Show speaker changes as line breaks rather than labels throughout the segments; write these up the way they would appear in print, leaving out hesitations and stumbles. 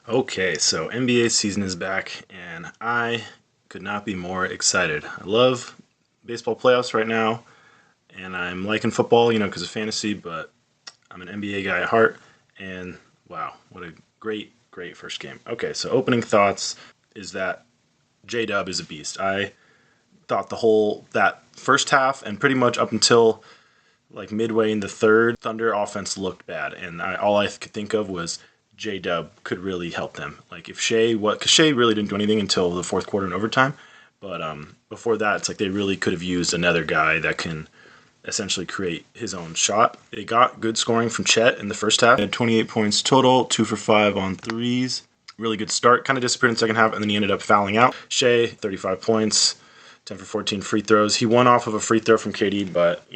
Okay, so NBA season is back, and I could not be more excited. I love baseball playoffs right now, and I'm liking football, because of fantasy, but I'm an NBA guy at heart, and wow, what a great first game. Okay, so opening thoughts is that J Dub is a beast. I thought that first half and pretty much up until like midway in the third, Thunder offense looked bad, and all I could think of was J Dub could really help them. Like if because Shea really didn't do anything until the fourth quarter and overtime, but before that, it's like they really could have used another guy that can essentially create his own shot. They got good scoring from Chet in the first half. He had 28 points total, 2 for 5 on threes. Really good start. Kind of disappeared in the second half, and then he ended up fouling out. Shea, 35 points, 10 for 14 free throws. He won off of a free throw from KD, but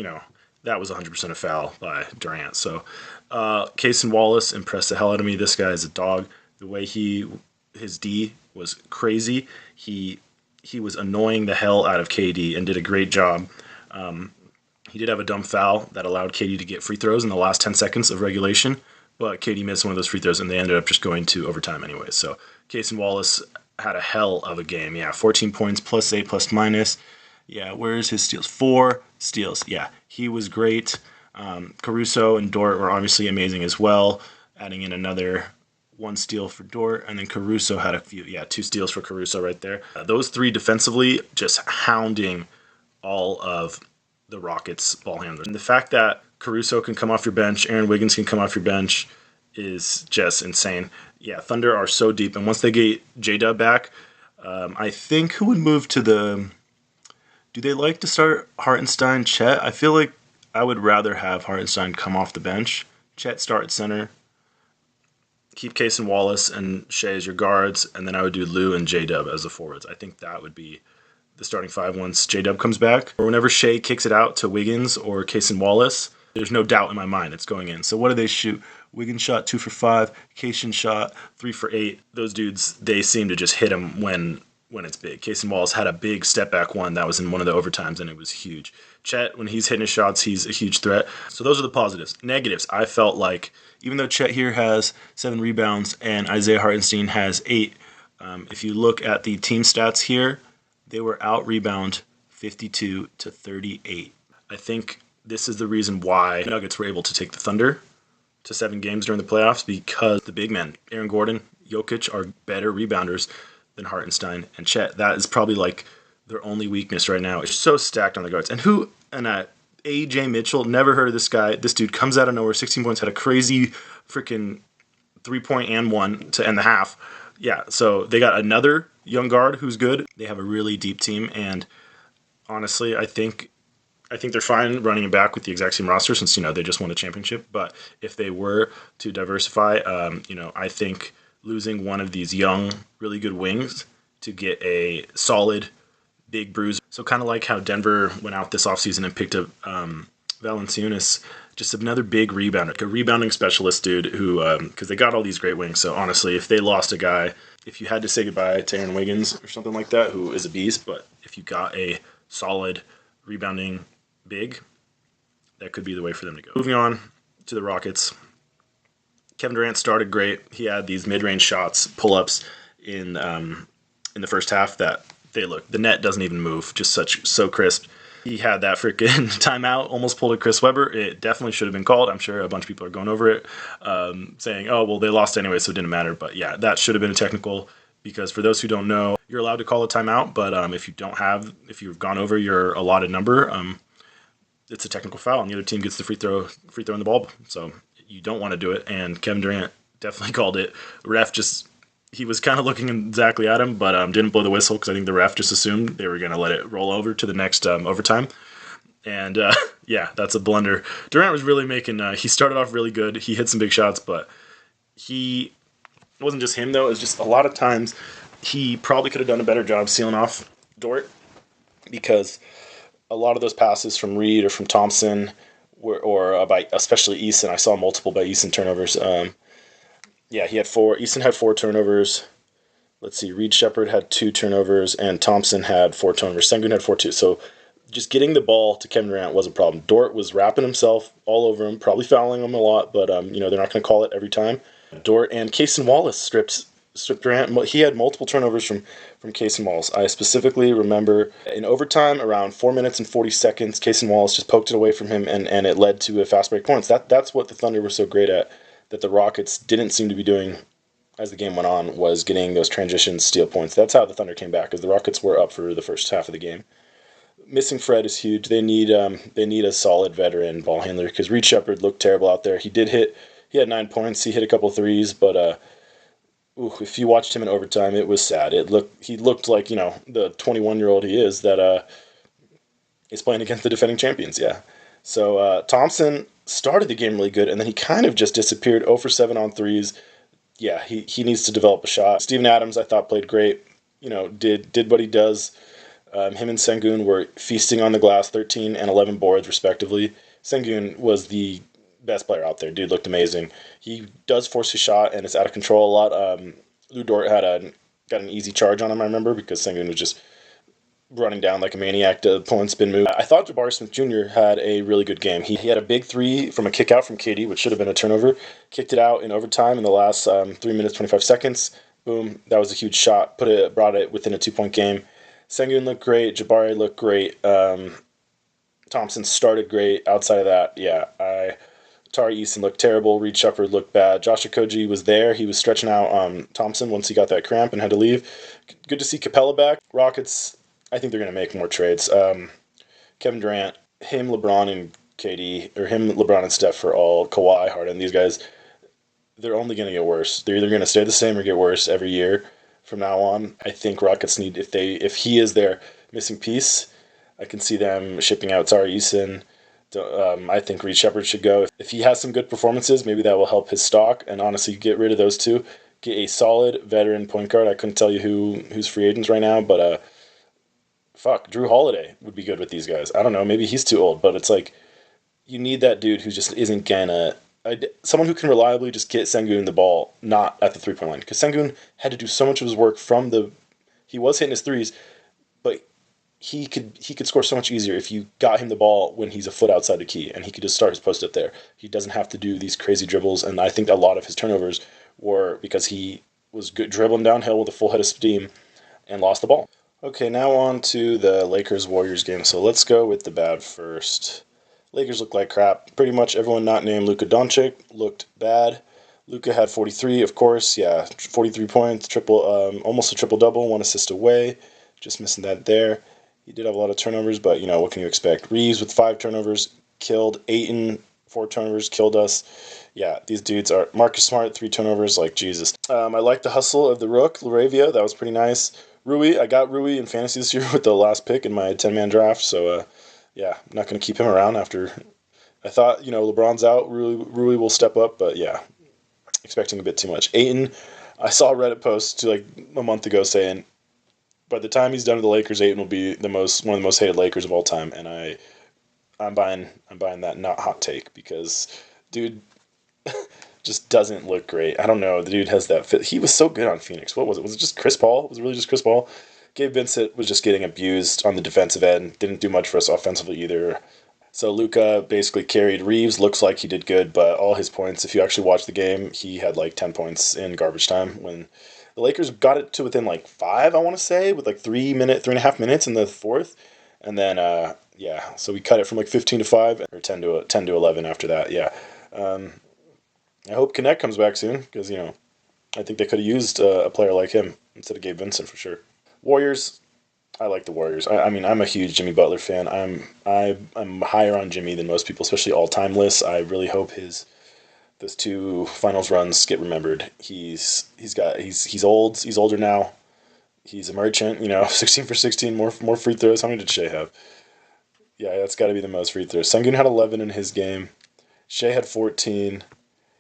that was 100% a foul by Durant. So Cason Wallace impressed the hell out of me. This guy is a dog. The way his D was crazy. He was annoying the hell out of KD and did a great job. He did have a dumb foul that allowed KD to get free throws in the last 10 seconds of regulation, but KD missed one of those free throws, and they ended up just going to overtime anyway. So Cason Wallace had a hell of a game. Yeah, 14 points, plus 8, plus minus. Yeah, where's his steals? 4 steals. Yeah, he was great. Caruso and Dort were obviously amazing as well, adding in another 1 steal for Dort, and then Caruso had 2 steals for Caruso right there. Those 3 defensively just hounding all of the Rockets ball handlers. And the fact that Caruso can come off your bench, Aaron Wiggins can come off your bench is just insane. Yeah, Thunder are so deep, and once they get J-Dub back, I think who would move to the... Do they like to start Hartenstein, Chet? I feel like I would rather have Hartenstein come off the bench. Chet start at center. Keep Cason Wallace and Shea as your guards, and then I would do Lou and J-Dub as the forwards. I think that would be the starting 5 once J-Dub comes back. Or whenever Shea kicks it out to Wiggins or Cason Wallace, there's no doubt in my mind it's going in. So what do they shoot? Wiggins shot 2 for 5. Cason shot 3 for 8. Those dudes, they seem to just hit him when it's big. Cason Wallace had a big step back one that was in one of the overtimes, and it was huge. Chet, when he's hitting his shots, he's a huge threat. So those are the positives. Negatives, I felt like, even though Chet here has 7 rebounds and Isaiah Hartenstein has 8, if you look at the team stats here, they were out rebound 52 to 38. I think this is the reason why Nuggets were able to take the Thunder to 7 games during the playoffs, because the big men, Aaron Gordon, Jokic, are better rebounders than Hartenstein and Chet. That is probably like their only weakness right now. It's so stacked on the guards. And AJ Mitchell, never heard of this guy. This dude comes out of nowhere, 16 points, had a crazy freaking 3-point and 1 to end the half. Yeah, so they got another young guard who's good. They have a really deep team, and honestly, I think they're fine running it back with the exact same roster since they just won a championship. But if they were to diversify, I think losing one of these young, really good wings to get a solid big bruiser. So kind of like how Denver went out this offseason and picked up Valanciunas, just another big rebounder, like a rebounding specialist dude who, because they got all these great wings. So honestly, if they lost a guy, if you had to say goodbye to Aaron Wiggins or something like that, who is a beast, but if you got a solid rebounding big, that could be the way for them to go. Moving on to the Rockets. Kevin Durant started great. He had these mid-range shots, pull-ups in the first half that the net doesn't even move, just so crisp. He had that freaking timeout, almost pulled a Chris Webber. It definitely should have been called. I'm sure a bunch of people are going over it, saying, oh, well, they lost anyway, so it didn't matter. But yeah, that should have been a technical, because for those who don't know, you're allowed to call a timeout, but if you've gone over your allotted number, it's a technical foul, and the other team gets the free throw in the ball. So you don't want to do it, and Kevin Durant definitely called it. Ref he was kind of looking exactly at him, but didn't blow the whistle, because I think the ref just assumed they were going to let it roll over to the next overtime. And yeah, that's a blunder. Durant was really he started off really good. He hit some big shots, but it wasn't just him, though. It was just a lot of times he probably could have done a better job sealing off Dort, because a lot of those passes from Reed or from Thompson or by especially Eason, I saw multiple by Eason turnovers. Yeah, Eason had 4 turnovers. Let's see, Reed Shepherd had 2 turnovers, and Thompson had 4 turnovers. Sengun had 4 too. So just getting the ball to Kevin Durant was a problem. Dort was wrapping himself all over him, probably fouling him a lot, but they're not going to call it every time. Dort and Cason Wallace stripped Durant, he had multiple turnovers from Casey Wallace. I specifically remember in overtime, around 4 minutes and 40 seconds, Casey Wallace just poked it away from him, and it led to a fast break points. That's what the Thunder were so great at, that the Rockets didn't seem to be doing as the game went on, was getting those transitions, steal points. That's how the Thunder came back, because the Rockets were up for the first half of the game. Missing Fred is huge. They need a solid veteran ball handler, because Reed Shepherd looked terrible out there. He had 9 points. He hit a couple threes, but if you watched him in overtime, it was sad. He looked like the 21-year-old he is that is playing against the defending champions. Yeah. So Thompson started the game really good, and then he kind of just disappeared. 0 for 7 on threes. Yeah, he needs to develop a shot. Steven Adams, I thought, played great. Did what he does. Him and Sengun were feasting on the glass, 13 and 11 boards respectively. Sengun was the best player out there. Dude looked amazing. He does force his shot, and it's out of control a lot. Lou Dort got an easy charge on him, I remember, because Sengun was just running down like a maniac to pull and spin move. I thought Jabari Smith Jr. had a really good game. He had a big three from a kick out from KD, which should have been a turnover. Kicked it out in overtime in the last 3 minutes, 25 seconds. Boom. That was a huge shot. Brought it within a 2-point game. Sengun looked great. Jabari looked great. Thompson started great. Outside of that, Tari Eason looked terrible. Reed Shepherd looked bad. Josh Okogie was there. He was stretching out Thompson once he got that cramp and had to leave. Good to see Capella back. Rockets, I think they're going to make more trades. Kevin Durant, him, LeBron, and KD, or him, LeBron, and Steph for all. Kawhi, Harden, these guys, they're only going to get worse. They're either going to stay the same or get worse every year from now on. I think Rockets need, if he is their missing piece, I can see them shipping out Tari Eason. I think Reed Shepherd should go. If he has some good performances, maybe that will help his stock. And honestly, get rid of those two. Get a solid veteran point guard. I couldn't tell you who's free agents right now, but Drew Holiday would be good with these guys. I don't know, maybe he's too old, but it's like you need that dude who just isn't gonna someone who can reliably just get Sengun the ball, not at the 3-point line, because Sengun had to do so much of his work he was hitting his threes, but he could score so much easier if you got him the ball when he's a foot outside the key, and he could just start his post up there. He doesn't have to do these crazy dribbles, and I think a lot of his turnovers were because he was good dribbling downhill with a full head of steam and lost the ball. Okay, now on to the Lakers-Warriors game. So let's go with the bad first. Lakers looked like crap. Pretty much everyone not named Luka Doncic looked bad. Luka had 43, of course. Yeah, 43 points, almost a triple-double, 1 assist away. Just missing that there. He did have a lot of turnovers, but, what can you expect? Reeves with 5 turnovers killed. Ayton, 4 turnovers, killed us. Yeah, these dudes are... Marcus Smart, 3 turnovers, like Jesus. I like the hustle of the Rook, Laravia. That was pretty nice. Rui, I got Rui in fantasy this year with the last pick in my 10-man draft, so, I'm not going to keep him around after... I thought, LeBron's out, Rui will step up, but, expecting a bit too much. Ayton, I saw a Reddit post like a month ago saying, by the time he's done with the Lakers, Ayton will be one of the most hated Lakers of all time, and I'm buying that not hot take, because dude just doesn't look great. I don't know. The dude has that fit. He was so good on Phoenix. What was it? Was it just Chris Paul? Was it really just Chris Paul? Gabe Vincent was just getting abused on the defensive end. Didn't do much for us offensively either. So Luka basically carried Reeves. Looks like he did good, but all his points, if you actually watch the game, he had like 10 points in garbage time when the Lakers got it to within like 5, I want to say, with like 3.5 minutes in the fourth. And then, so we cut it from like 15 to 5 or 10 to 11 after that. Yeah. I hope Connect comes back soon because, I think they could have used a player like him instead of Gabe Vincent for sure. Warriors, I like the Warriors. I'm a huge Jimmy Butler fan. I'm higher on Jimmy than most people, especially all-time lists. I really hope those 2 finals runs get remembered. He's old. He's older now. He's a merchant. 16 for 16, more free throws. How many did Shea have? Yeah, that's got to be the most free throws. Sengun had 11 in his game. Shea had 14.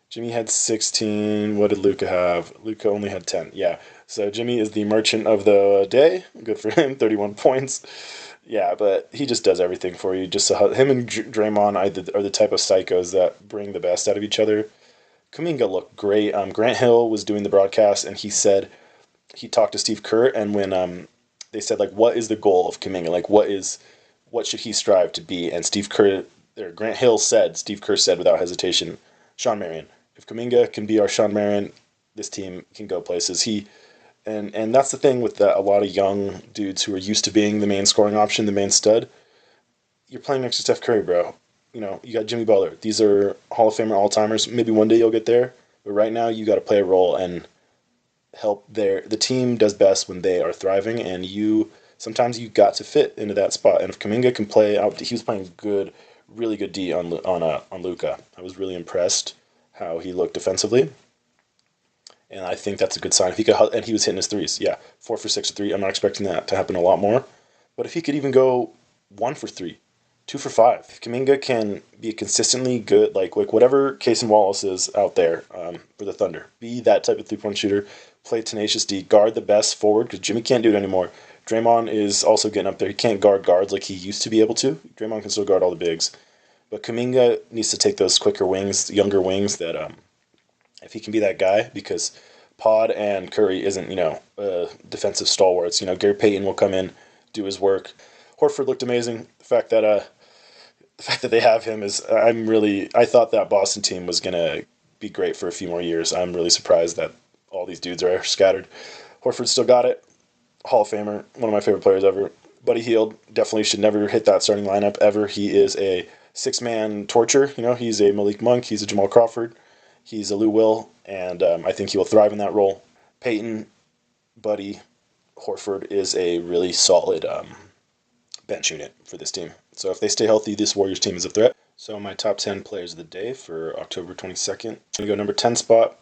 Jimmy had 16. What did Luka have? Luka only had 10. Yeah. So Jimmy is the merchant of the day. Good for him. 31 points. Yeah, but he just does everything for you. Just him and Draymond are the type of psychos that bring the best out of each other. Kuminga looked great. Grant Hill was doing the broadcast, and he said he talked to Steve Kerr, and when they said, like, what is the goal of Kuminga? Like, what should he strive to be? And Grant Hill said, Steve Kerr said without hesitation, Sean Marion. If Kuminga can be our Sean Marion, this team can go places. And that's the thing with that. A lot of young dudes who are used to being the main scoring option, the main stud. You're playing next to Steph Curry, bro. You got Jimmy Butler. These are Hall of Famer all timers. Maybe one day you'll get there, but right now you got to play a role and help the team does best when they are thriving, and sometimes you got to fit into that spot. And if Kuminga can play out, he was playing good, really good D on Luka. I was really impressed how he looked defensively, and I think that's a good sign. If he could, and he was hitting his threes. Yeah, 4 for 6 3. I'm not expecting that to happen a lot more, but if he could even go 1 for 3, 2 for 5. If Kuminga can be consistently good, like whatever Casey Wallace is out there for the Thunder, be that type of 3-point shooter, play tenacious D, guard the best forward, because Jimmy can't do it anymore. Draymond is also getting up there. He can't guard guards like he used to be able to. Draymond can still guard all the bigs. But Kuminga needs to take those quicker wings, younger wings, that if he can be that guy, because Pod and Curry isn't, defensive stalwarts. Gary Payton will come in, do his work. Horford looked amazing. The fact that they have him is, I thought that Boston team was going to be great for a few more years. I'm really surprised that all these dudes are scattered. Horford still got it. Hall of Famer, one of my favorite players ever. Buddy Hield definitely should never hit that starting lineup ever. He is a six-man torture. He's a Malik Monk. He's a Jamal Crawford. He's a Lou Will, and I think he will thrive in that role. Peyton, Buddy, Horford is a really solid bench unit for this team. So if they stay healthy, this Warriors team is a threat. So my top 10 players of the day for October 22nd. I'm going to go number 10 spot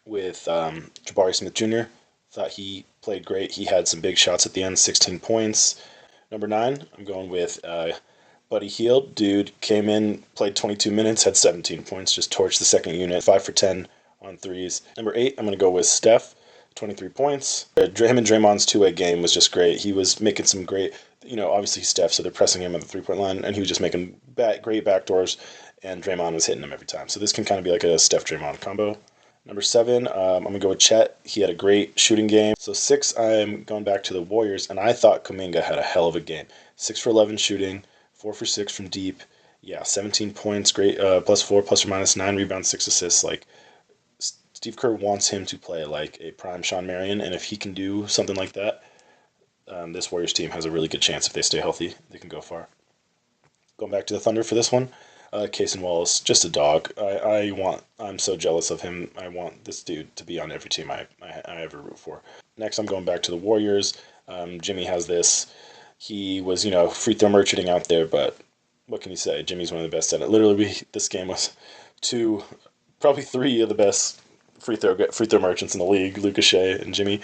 with Jabari Smith Jr. Thought he played great. He had some big shots at the end, 16 points. Number 9, I'm going with Buddy Hield. Dude came in, played 22 minutes, had 17 points, just torched the second unit, 5 for 10 on threes. Number 8, I'm going to go with Steph, 23 points. Him and Draymond's two-way game was just great. He was making some great, obviously he's Steph, so they're pressing him at the three-point line, and he was just making great backdoors, and Draymond was hitting him every time. So this can kind of be like a Steph-Draymond combo. Number 7, I'm going to go with Chet. He had a great shooting game. So 6, I'm going back to the Warriors, and I thought Kuminga had a hell of a game. 6 for 11 shooting, 4 for 6 from deep. Yeah, 17 points, great, +4, ±9 rebounds, 6 assists. Like, Steve Kerr wants him to play like a prime Shawn Marion, and if he can do something like that, this Warriors team has a really good chance. If they stay healthy, they can go far. Going back to the Thunder for this one. Casey Wallace, just a dog. I'm so jealous of him. I want this dude to be on every team I ever root for. Next, I'm going back to the Warriors. Jimmy has this. He was, free throw merchanting out there, but what can you say? Jimmy's one of the best at it. Literally, this game was probably 3 of the best free throw merchants in the league, Luka, Shea, and Jimmy.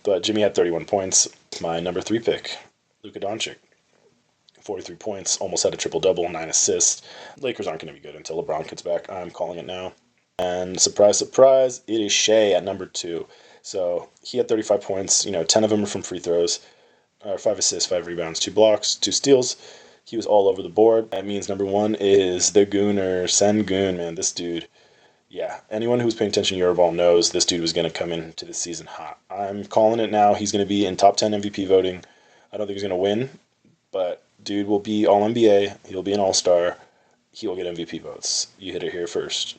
But Jimmy had 31 points. My number 3 pick, Luka Doncic. 43 points, almost had a triple-double, 9 assists. Lakers aren't going to be good until LeBron gets back. I'm calling it now. And surprise, surprise, it is Shea at number 2. So he had 35 points. 10 of them were from free throws. 5 assists, 5 rebounds, 2 blocks, 2 steals. He was all over the board. That means number 1 is the Gooner, Sengun, man. This dude, yeah. Anyone who's paying attention to Euroball knows this dude was going to come into the season hot. I'm calling it now. He's going to be in top 10 MVP voting. I don't think he's going to win, but dude will be All-NBA. He'll be an All-Star. He will get MVP votes. You hit it here first.